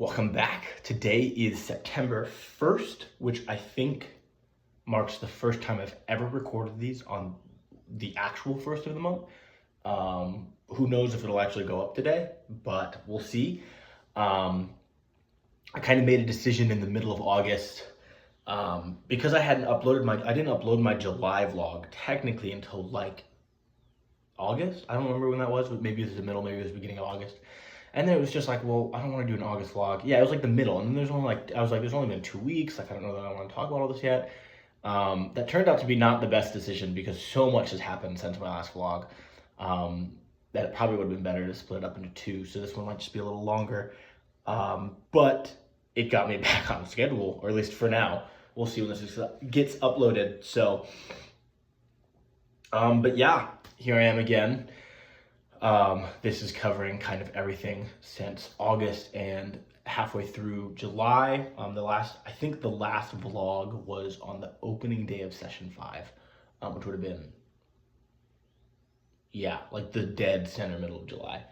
Welcome back. Today is September 1st, which I think marks the first time I've ever recorded these on the actual first of the month. Who knows if it'll actually go up today, but we'll see. I kind of made a decision in the middle of August because I didn't upload my July vlog technically until like August. I don't remember when that was, but maybe it was the middle, maybe it was the beginning of August. And then it was just like, well, I don't want to do an August vlog. Yeah, it was like the middle. And then there's only been 2 weeks. Like, I don't know that I want to talk about all this yet. That turned out to be not the best decision because so much has happened since my last vlog that it probably would have been better to split it up into two. So this one might just be a little longer. But it got me back on schedule, or at least for now. We'll see when this gets uploaded. So, but yeah, here I am again. This is covering kind of everything since August and halfway through July. I think the last vlog was on the opening day of session 5, which would have been, yeah, like the dead center middle of July.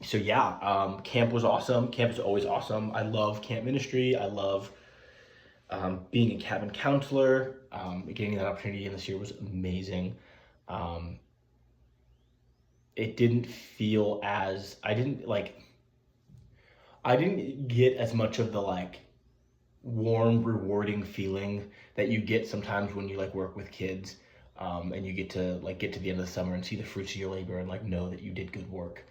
So yeah, camp was awesome. Camp is always awesome. I love camp ministry. I love being a cabin counselor. Getting that opportunity in this year was amazing. It didn't feel as, I didn't get as much of the like warm, rewarding feeling that you get sometimes when you like work with kids, and you get to the end of the summer and see the fruits of your labor and like know that you did good work.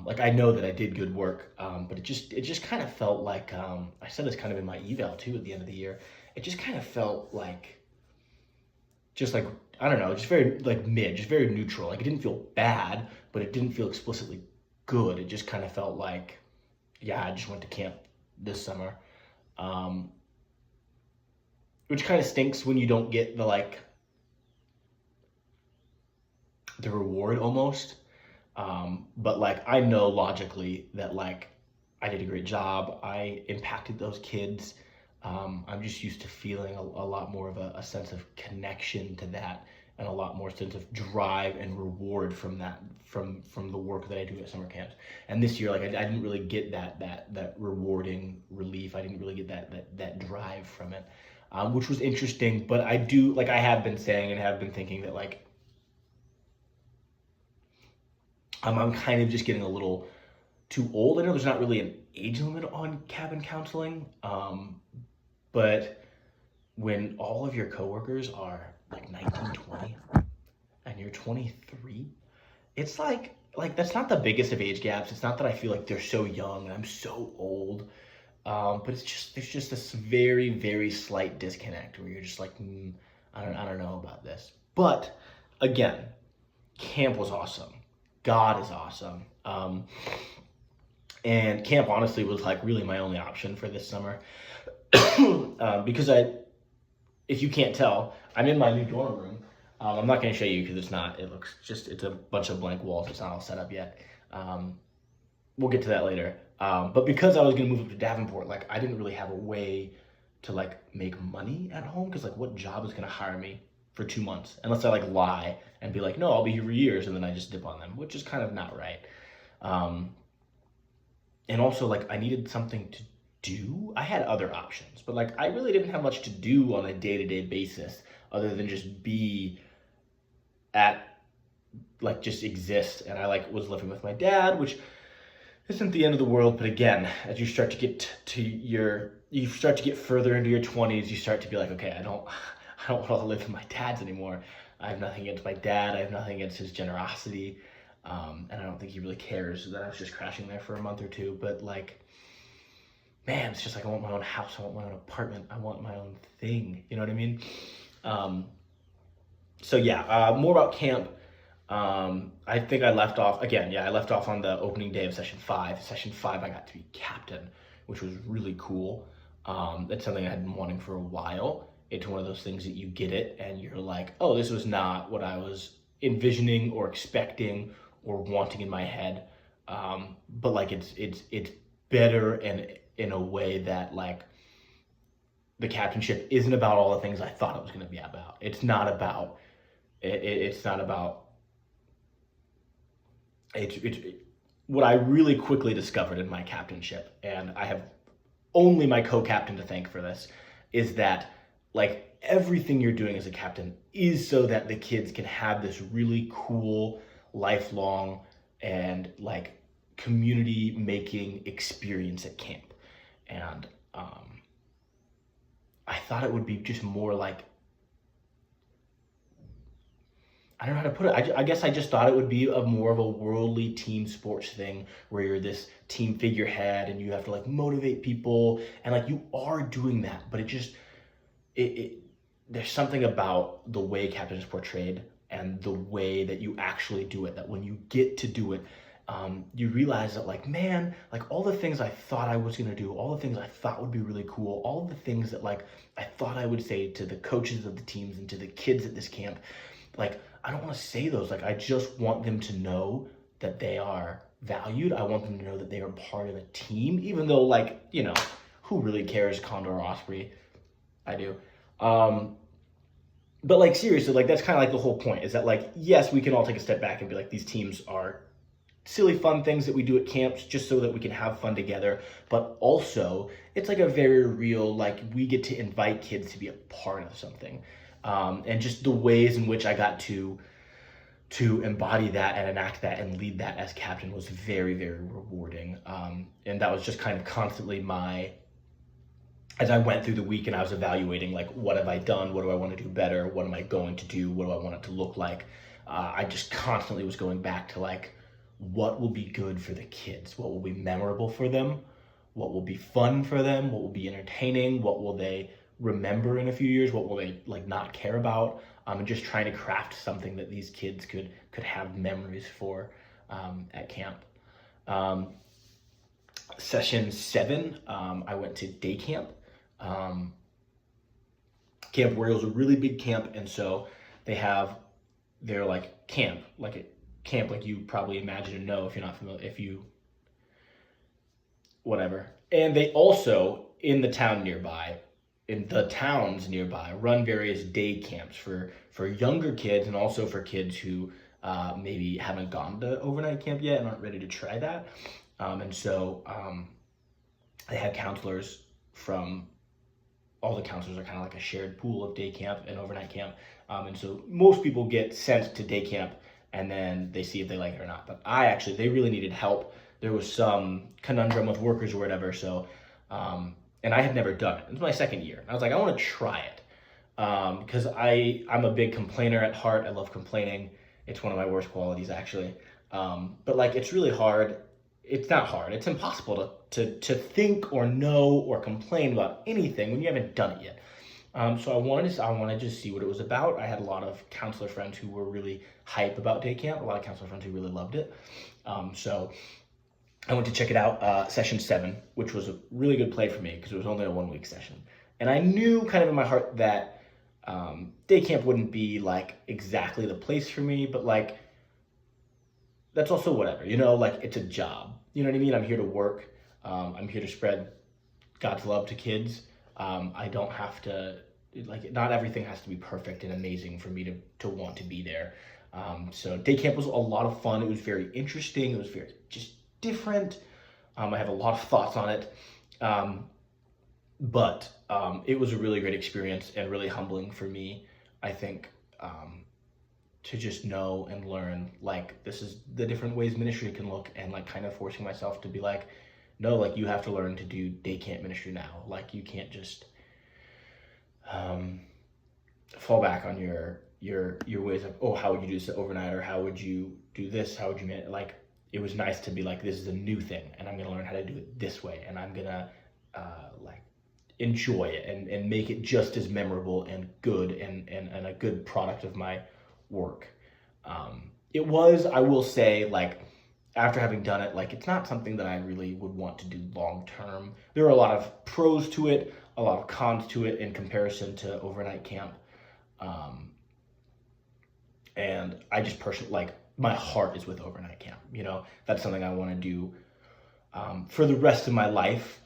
Like I know that I did good work, but it just kind of felt like, I said this kind of in my eval too at the end of the year, it just kind of felt like, I don't know, just very like mid, just very neutral. Like it didn't feel bad, but it didn't feel explicitly good. It just kind of felt like, yeah, I just went to camp this summer. Which kind of stinks when you don't get the reward almost. But like, I know logically that like, I did a great job. I impacted those kids. I'm just used to feeling a lot more of a sense of connection to that, and a lot more sense of drive and reward from that, from the work that I do at summer camps. And this year, like I didn't really get that rewarding relief. I didn't really get that drive from it, which was interesting. But I do, like I have been saying and have been thinking that like, I'm kind of just getting a little too old. I know there's not really an age limit on cabin counseling, but when all of your coworkers are like 19, 20, and you're 23, it's like that's not the biggest of age gaps. It's not that I feel like they're so young and I'm so old, but there's just this very, very slight disconnect where you're just like, I don't know about this. But again, camp was awesome. God is awesome. And camp honestly was like really my only option for this summer. Because if you can't tell, I'm in my new dorm room. I'm not going to show you because it's a bunch of blank walls. It's not all set up yet. We'll get to that later. But because I was going to move up to Davenport, like I didn't really have a way to like make money at home, because like what job is going to hire me for 2 months unless I like lie and be like, no, I'll be here for years, and then I just dip on them, which is kind of not right. And also like I needed something to do. I had other options, but like I really didn't have much to do on a day-to-day basis other than just be at, like, just exist. And I like was living with my dad, which isn't the end of the world, but again, as you start to get further into your 20s, you start to be like, okay, I don't want to live with my dad's anymore. I have nothing against my dad. I have nothing against his generosity. And I don't think he really cares that I was just crashing there for a month or two, but like, man, it's just like, I want my own house. I want my own apartment. I want my own thing. You know what I mean? So yeah, more about camp. I think I left off on the opening day of session 5. Session 5, I got to be captain, which was really cool. That's something I had been wanting for a while. It's one of those things that you get it and you're like, oh, this was not what I was envisioning or expecting or wanting in my head. But like, it's better, and in a way that like the captainship isn't about all the things I thought it was going to be about. It's not about what I really quickly discovered in my captainship, and I have only my co-captain to thank for this, is that like everything you're doing as a captain is so that the kids can have this really cool lifelong and like community making experience at camp. And I thought it would be just more like, I don't know how to put it. I guess I just thought it would be a more of a worldly team sports thing where you're this team figurehead and you have to like motivate people, and like you are doing that, but it there's something about the way captain is portrayed and the way that you actually do it, that when you get to do it, you realize that like, man, like all the things I thought I was gonna do, all the things I thought would be really cool, all the things that like I thought I would say to the coaches of the teams and to the kids at this camp, like I don't want to say those. Like I just want them to know that they are valued. I want them to know that they are part of a team, even though like, who really cares, Condor or Osprey? I do. But like seriously, like that's kind of like the whole point, is that like, yes, we can all take a step back and be like, these teams are silly fun things that we do at camps just so that we can have fun together, but also it's like a very real, like we get to invite kids to be a part of something. And just the ways in which I got to embody that and enact that and lead that as captain was very, very rewarding. And that was just kind of constantly as I went through the week and I was evaluating like, what have I done? What do I want to do better? What am I going to do? What do I want it to look like? I just constantly was going back to like, what will be good for the kids? What will be memorable for them? What will be fun for them? What will be entertaining? What will they remember in a few years? What will they like not care about? And just trying to craft something that these kids could have memories for at camp. Session 7, I went to day camp. Camp Royal is a really big camp, and so they have their like camp, like a camp like you probably imagine and know if you're not familiar, whatever. And they also in the towns nearby run various day camps for younger kids and also for kids who maybe haven't gone to overnight camp yet and aren't ready to try that. And so they have counselors from all the counselors are kind of like a shared pool of day camp and overnight camp. And so most people get sent to day camp and then they see if they like it or not. But they really needed help. There was some conundrum with workers or whatever. So, and I had never done it. It was my second year. I was like, I want to try it. Because I'm a big complainer at heart. I love complaining. It's one of my worst qualities actually. But like, it's really hard. It's not hard. It's impossible to think or know or complain about anything when you haven't done it yet. So I wanted to just see what it was about. I had a lot of counselor friends who were really hype about day camp. A lot of counselor friends who really loved it. So I went to check it out, session 7, which was a really good play for me because it was only a 1-week session. And I knew kind of in my heart that day camp wouldn't be like exactly the place for me, but like, that's also whatever, like it's a job. You know what I mean? I'm here to work. I'm here to spread God's love to kids. I don't have to, like, not everything has to be perfect and amazing for me to want to be there. So day camp was a lot of fun. It was very interesting. It was very just different. I have a lot of thoughts on it. But it was a really great experience and really humbling for me, I think, to just know and learn, like, this is the different ways ministry can look, and like kind of forcing myself to be like, no, like you have to learn to do day camp ministry now. Like you can't just fall back on your ways of, oh, how would you do this overnight, or how would you do this? How would you manage? Like, it was nice to be like, this is a new thing and I'm going to learn how to do it this way. And I'm going to like enjoy it and make it just as memorable and good and a good product of my work. It was, I will say, like, after having done it, like, it's not something that I really would want to do long term. There are a lot of pros to it, a lot of cons to it in comparison to overnight camp. And I just personally, like, my heart is with overnight camp. That's something I want to do for the rest of my life.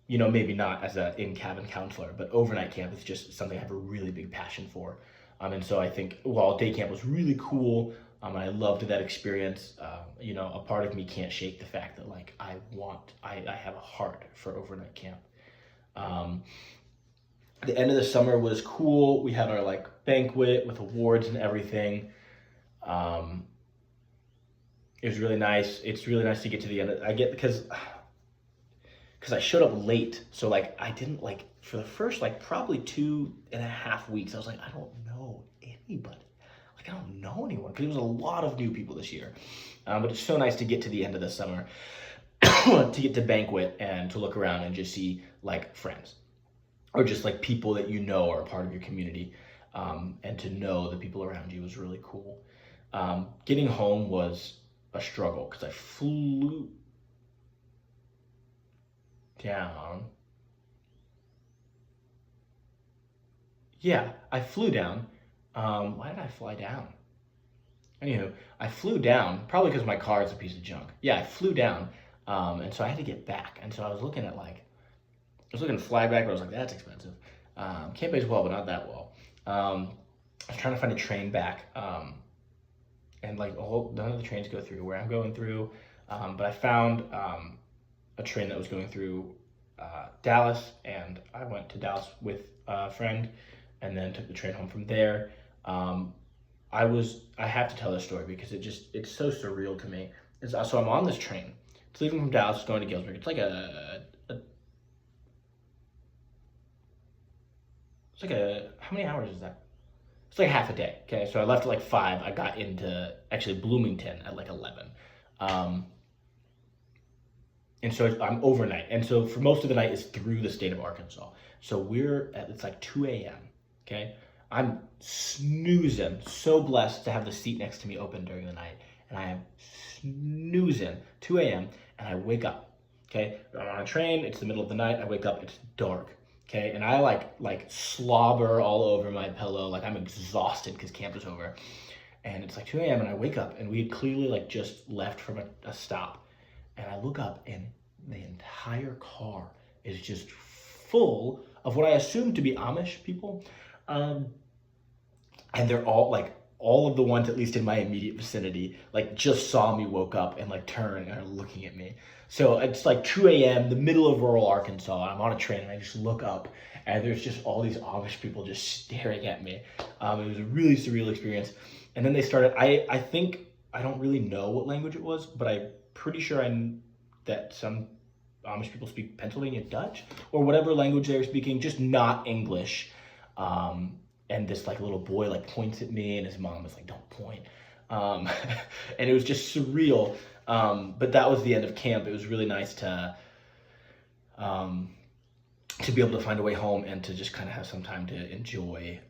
Maybe not as an in-cabin counselor, but overnight camp is just something I have a really big passion for. And so I think while day camp was really cool, I loved that experience. You know, a part of me can't shake the fact that like I have a heart for overnight camp. Um, the end of the summer was cool. We had our like banquet with awards and everything. Um, it was really nice. It's really nice to get to the end. I get because I showed up late, so like I didn't like for the first like probably 2.5 weeks. I was like, I don't know anybody. Like I don't know anyone because there was a lot of new people this year. But it's so nice to get to the end of the summer, to get to banquet and to look around and just see like friends or just like people that you know are a part of your community, and to know the people around you was really cool. Getting home was a struggle because I flew down. Yeah, I flew down. Why did I fly down? Anywho, I flew down probably because my car is a piece of junk. Yeah, I flew down, and so I had to get back. And so I was looking at like I was looking to fly back, but I was like, that's expensive. Can't pay as well, but not that well. I was trying to find a train back, and like none of the trains go through where I'm going through. But I found a train that was going through Dallas, and I went to Dallas with a friend, and then took the train home from there. Um, I have to tell this story because it's so surreal to me. So I'm on this train. It's leaving from Dallas, going to Galesburg. It's like how many hours is that? It's like half a day. Okay, so I left at like 5. I got into actually Bloomington at like 11. Um, and so I'm overnight. And so for most of the night is through the state of Arkansas. So it's like 2 a.m. Okay, I'm snoozing. So blessed to have the seat next to me open during the night, and I am snoozing 2 a.m. and I wake up. Okay, I'm on a train. It's the middle of the night. I wake up. It's dark. Okay, and I like slobber all over my pillow. Like I'm exhausted because camp is over, and it's like 2 a.m. and I wake up, and we had clearly like just left from a stop, and I look up and the entire car is just full of what I assume to be Amish people. Um, and they're all of the ones, at least in my immediate vicinity, like just saw me, woke up and like turned and are looking at me. So it's like 2 a.m., the middle of rural Arkansas, and I'm on a train and I just look up and there's just all these Amish people just staring at me. It was a really surreal experience. And then they started, I think, I don't really know what language it was, but I'm pretty sure that some Amish people speak Pennsylvania Dutch or whatever language they were speaking, just not English. And this like little boy like points at me, and his mom was like, "Don't point." And it was just surreal. But that was the end of camp. It was really nice to be able to find a way home and to just kind of have some time to enjoy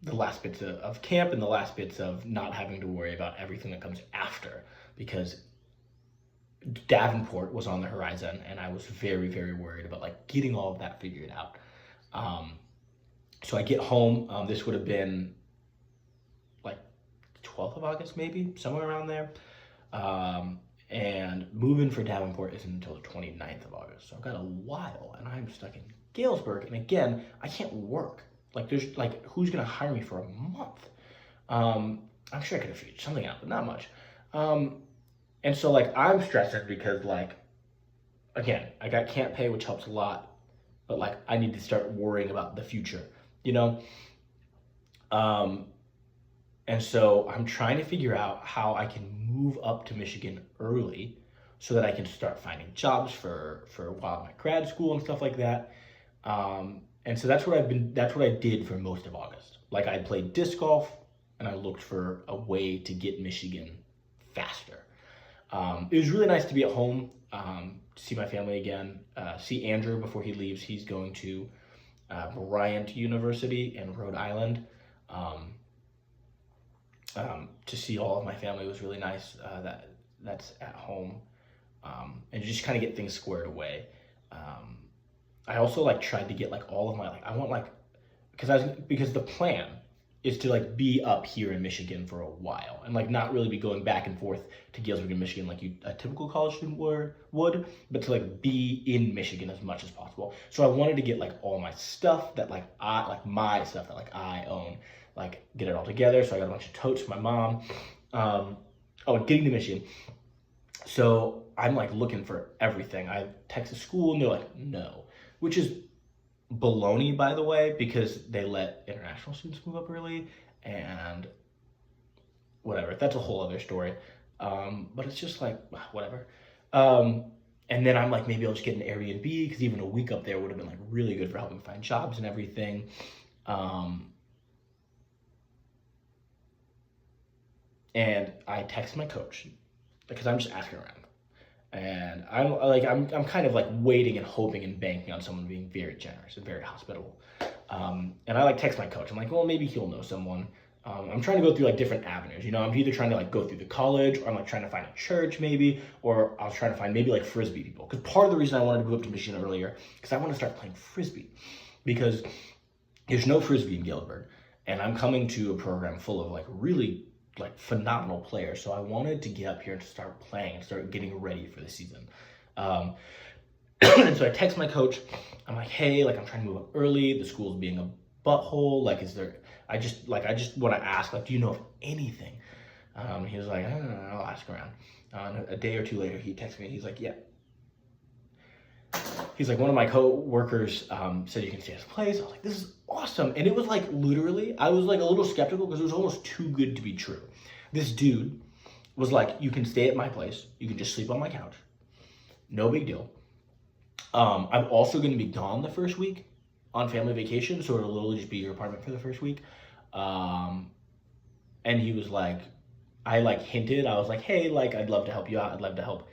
the last bits of camp and the last bits of not having to worry about everything that comes after, because Davenport was on the horizon, and I was very, very worried about like getting all of that figured out. So I get home. This would have been like 12th of August, maybe somewhere around there. And moving for Davenport isn't until the 29th of August. So I've got a while, and I'm stuck in Galesburg. And again, I can't work. Like there's like, who's going to hire me for a month? I'm sure I could have figured something out, but not much. And so like I'm stressing because like, again, I got camp pay, which helps a lot, but like I need to start worrying about the future, you know? And so I'm trying to figure out how I can move up to Michigan early so that I can start finding jobs for while I'm at grad school and stuff like that. And so that's what I did for most of August. Like I played disc golf and I looked for a way to get Michigan faster. It was really nice to be at home, to see my family again, see Andrew before he leaves. He's going to Bryant University in Rhode Island. To see all of my family was really nice. That's at home, and just kind of get things squared away. I also like tried to get like all of my like I want like because the plan is to like be up here in Michigan for a while and like not really be going back and forth to Galesburg and Michigan like a typical college student would, but to like be in Michigan as much as possible. So I wanted to get like all my stuff that like my stuff that like I own, like get it all together. So I got a bunch of totes for my mom. Getting to Michigan. So I'm like looking for everything. I text the school and they're like, no, which is baloney, by the way, because they let international students move up early and whatever. That's a whole other story. But it's just like, whatever. And then I'm like, maybe I'll just get an Airbnb because even a week up there would have been like really good for helping find jobs and everything. And I text my coach because I'm just asking around. And I'm kind of like waiting and hoping and banking on someone being very generous and very hospitable. And I like text my coach. I'm like, well, maybe he'll know someone. I'm trying to go through like different avenues. I'm either trying to like go through the college, or I'm like trying to find a church maybe, or I was trying to find maybe like Frisbee people. Because part of the reason I wanted to move up to Michigan earlier, because I want to start playing Frisbee. Because there's no Frisbee in Galesburg. And I'm coming to a program full of like really like phenomenal players. So I wanted to get up here and start playing and start getting ready for the season. And so I text my coach. I'm like, hey, like I'm trying to move up early. The school's being a butthole. Like, I just want to ask, like, do you know of anything? He was like, I don't know, I'll ask around. A day or two later, he texted me. He's like, yeah. He's like, one of my co-workers said you can stay at his place. I was like, this is awesome. And it was like, literally, I was like a little skeptical because it was almost too good to be true. This dude was like, you can stay at my place. You can just sleep on my couch. No big deal. I'm also going to be gone the first week on family vacation, so it'll literally just be your apartment for the first week. And he was like, I like hinted, I was like, hey, like I'd love to help you out. I'd love to help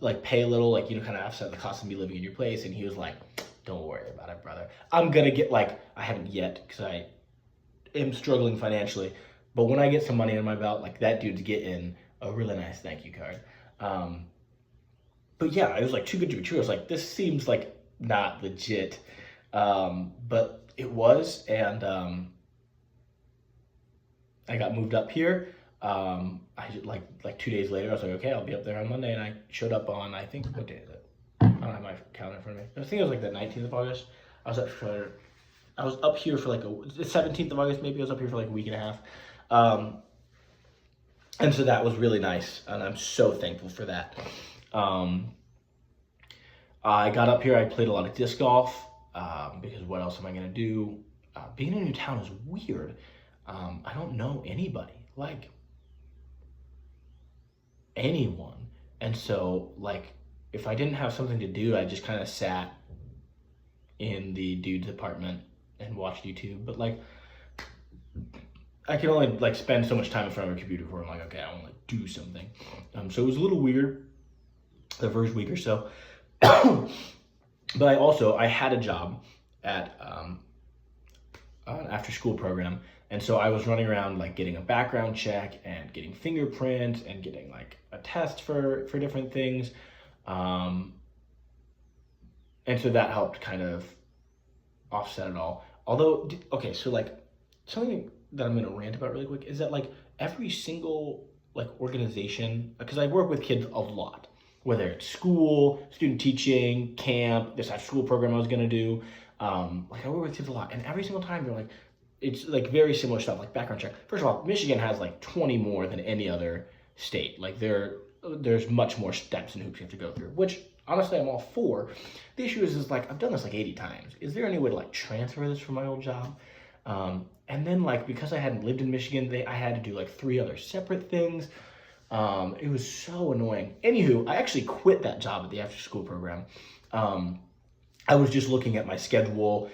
like pay a little, like, kind of offset the cost of me living in your place. And he was like, don't worry about it, brother. I'm going to get I haven't yet because I am struggling financially. But when I get some money in my belt, like that dude's getting a really nice thank you card. But yeah, it was like too good to be true. I was like, this seems like not legit. But it was, and I got moved up here. I like 2 days later, I was like, okay, I'll be up there on Monday, and I showed up on, I think, what day is it? I don't have my calendar in front of me. I think it was like the 19th of August. I was up here for like the 17th of August, maybe. I was up here for like a week and a half. And so that was really nice, and I'm so thankful for that. I got up here, I played a lot of disc golf, because what else am I going to do? Being in a new town is weird. I don't know anybody, like anyone. And so, like, if I didn't have something to do, I just kind of sat in the dude's apartment and watched YouTube. But, like, I can only, like, spend so much time in front of a computer before I'm like, okay, I want to, like, do something. So it was a little weird the first week or so. But I had a job at an after-school program. And so I was running around like getting a background check and getting fingerprints and getting like a test for different things. And so that helped kind of offset it all. Although, okay, so like something that I'm going to rant about really quick is that like every single like organization, because I work with kids a lot, whether it's school, student teaching, camp, this after school program I was going to do. Like I work with kids a lot, and every single time they're like, it's like very similar stuff, like background check. First of all, Michigan has like 20 more than any other state. Like there's much more steps and hoops you have to go through, which honestly I'm all for. The issue is like, I've done this like 80 times. Is there any way to like transfer this from my old job? And then like, because I hadn't lived in Michigan, I had to do like 3 other separate things. It was so annoying. Anywho, I actually quit that job at the after school program. I was just looking at my schedule,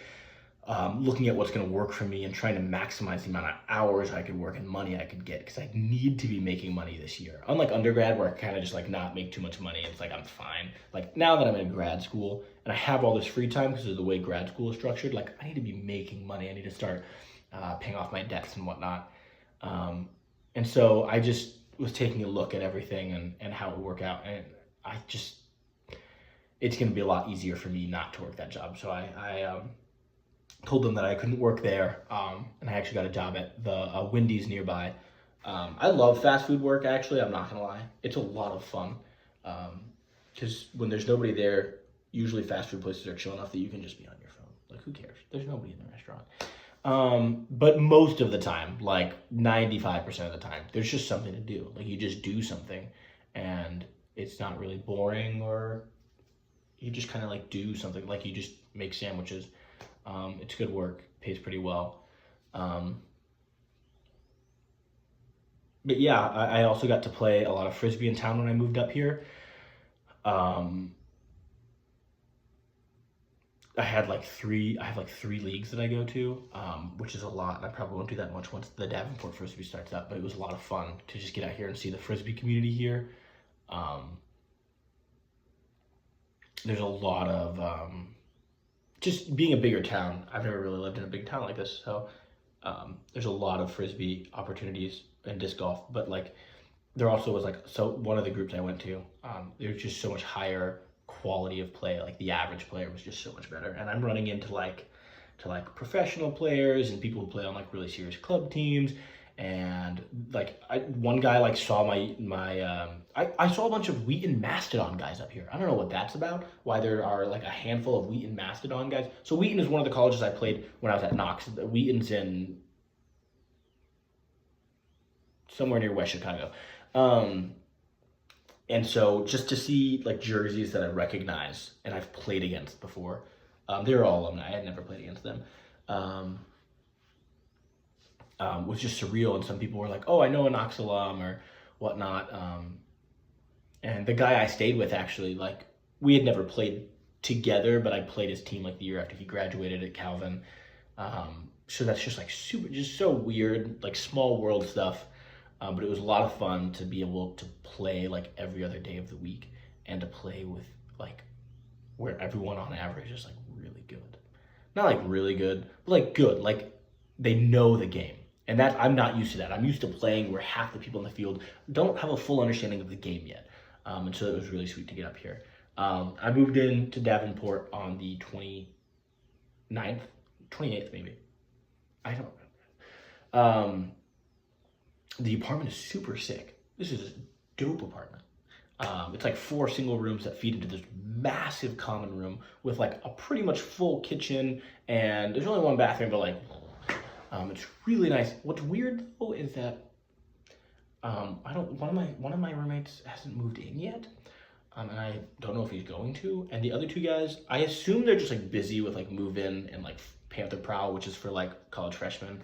looking at what's going to work for me and trying to maximize the amount of hours I could work and money I could get, because I need to be making money this year. Unlike undergrad, where I kind of just like not make too much money, it's like I'm fine. Like now that I'm in grad school and I have all this free time because of the way grad school is structured, like I need to be making money. I need to start paying off my debts and whatnot. And so I just was taking a look at everything and how it would work out, and it's going to be a lot easier for me not to work that job. So I told them that I couldn't work there, and I actually got a job at the Wendy's nearby. I love fast food work, actually. I'm not going to lie. It's a lot of fun, because when there's nobody there, usually fast food places are chill enough that you can just be on your phone. Like, who cares? There's nobody in the restaurant. But most of the time, like 95% of the time, there's just something to do. Like you just do something and it's not really boring, or you just kind of like do something. Like you just make sandwiches. It's good work, pays pretty well. Um, but yeah, I also got to play a lot of frisbee in town when I moved up here. Um, I have like three leagues that I go to, which is a lot. I probably won't do that much once the Davenport Frisbee starts up, but it was a lot of fun to just get out here and see the Frisbee community here. Um, there's a lot of, just being a bigger town. I've never really lived in a big town like this, so there's a lot of Frisbee opportunities and disc golf, but like there also was like, so one of the groups I went to, there's just so much higher quality of play. Like the average player was just so much better, and I'm running into like to like professional players and people who play on like really serious club teams. And like one guy like saw I saw a bunch of Wheaton Mastodon guys up here. I don't know what that's about, why there are like a handful of Wheaton Mastodon guys. So Wheaton is one of the colleges I played when I was at Knox. Wheaton's in somewhere near West Chicago. Um, and so just to see like jerseys that I recognize and I've played against before, they were all alumni. I had never played against them. Um, was just surreal. And some people were like, "Oh, I know a Knox alum," or whatnot. And the guy I stayed with actually, like, we had never played together, but I played his team like the year after he graduated at Calvin. So that's just like super, just so weird, like small world stuff. But it was a lot of fun to be able to play like every other day of the week, and to play with like where everyone on average is like really good. Not like really good, but like good. Like they know the game. And that I'm not used to that. I'm used to playing where half the people in the field don't have a full understanding of the game yet. And so it was really sweet to get up here. I moved in to Davenport on the 29th, 28th maybe. I don't know. The apartment is super sick. This is a dope apartment. It's like 4 single rooms that feed into this massive common room with like a pretty much full kitchen, and there's only one bathroom, but like it's really nice. What's weird though is that I don't one of my roommates hasn't moved in yet. And I don't know if he's going to. And the other two guys, I assume they're just like busy with like move in and like Panther Prowl, which is for like college freshmen.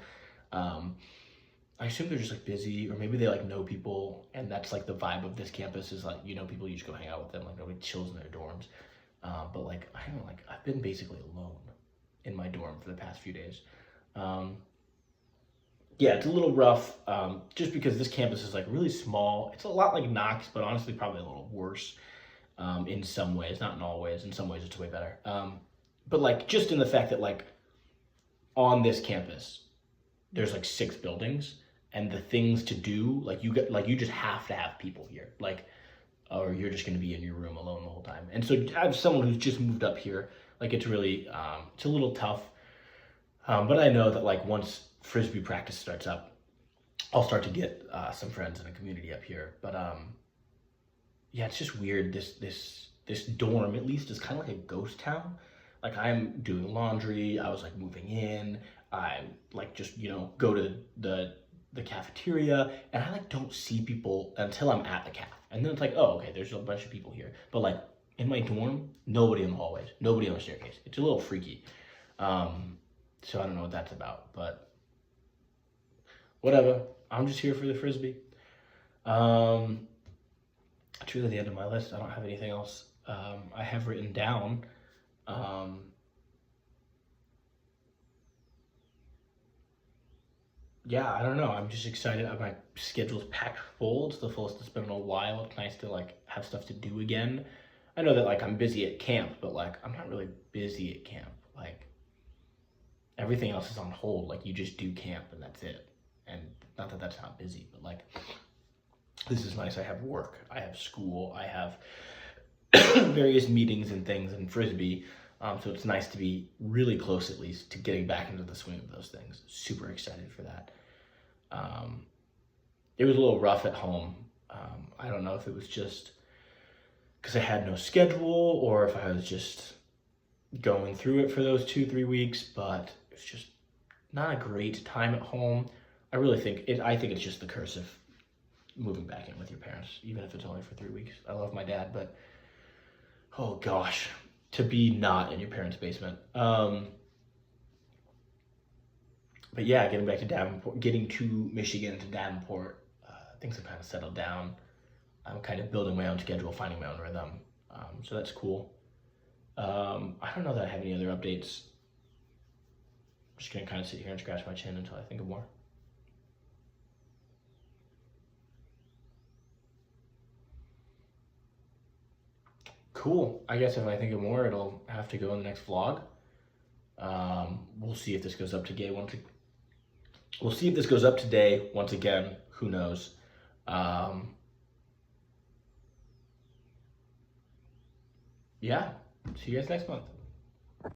I assume they're just like busy, or maybe they like know people, and that's like the vibe of this campus is like, you know, people, you just go hang out with them, like nobody chills in their dorms. But like I don't know, like I've been basically alone in my dorm for the past few days. Um, yeah, it's a little rough, just because this campus is like really small. It's a lot like Knox, but honestly probably a little worse, in some ways, not in all ways. In some ways it's way better. But like just in the fact that like on this campus, there's like 6 buildings, and the things to do, like you just have to have people here, like, or you're just going to be in your room alone the whole time. And so as someone who's just moved up here, like it's really, it's a little tough. But I know that like once Frisbee practice starts up, I'll start to get some friends in a community up here. But yeah, it's just weird. This dorm at least is kind of like a ghost town. Like I'm doing laundry. I was like moving in. I like just, you know, go to the cafeteria, and I like don't see people until I'm at the caf. And then it's like, oh, okay, there's a bunch of people here. But like in my dorm, nobody in the hallways, nobody on the staircase. It's a little freaky. So I don't know what that's about, but whatever. I'm just here for the Frisbee. It's really the end of my list. I don't have anything else I have written down. Yeah, I don't know. I'm just excited. My schedule's packed full. It's the fullest it's been in a while. It's nice to like have stuff to do again. I know that like I'm busy at camp, but like I'm not really busy at camp. Like everything else is on hold. Like you just do camp and that's it. And not that that's not busy, but like this is nice. I have work, I have school, I have various meetings and things in Frisbee. So it's nice to be really close, at least, to getting back into the swing of those things. Super excited for that. It was a little rough at home. I don't know if it was just because I had no schedule, or if I was just going through it for those 2-3 weeks, but it's just not a great time at home. I think it's just the curse of moving back in with your parents, even if it's only for 3 weeks. I love my dad, but oh gosh, to be not in your parents' basement. But yeah, getting back to Davenport, getting to Michigan to Davenport, things have kind of settled down. I'm kind of building my own schedule, finding my own rhythm. So that's cool. I don't know that I have any other updates. I'm just gonna kind of sit here and scratch my chin until I think of more. Cool. I guess if I think of more, it'll have to go in the next vlog. We'll see if this goes up today. We'll see if this goes up today. Once again, who knows? Yeah. See you guys next month.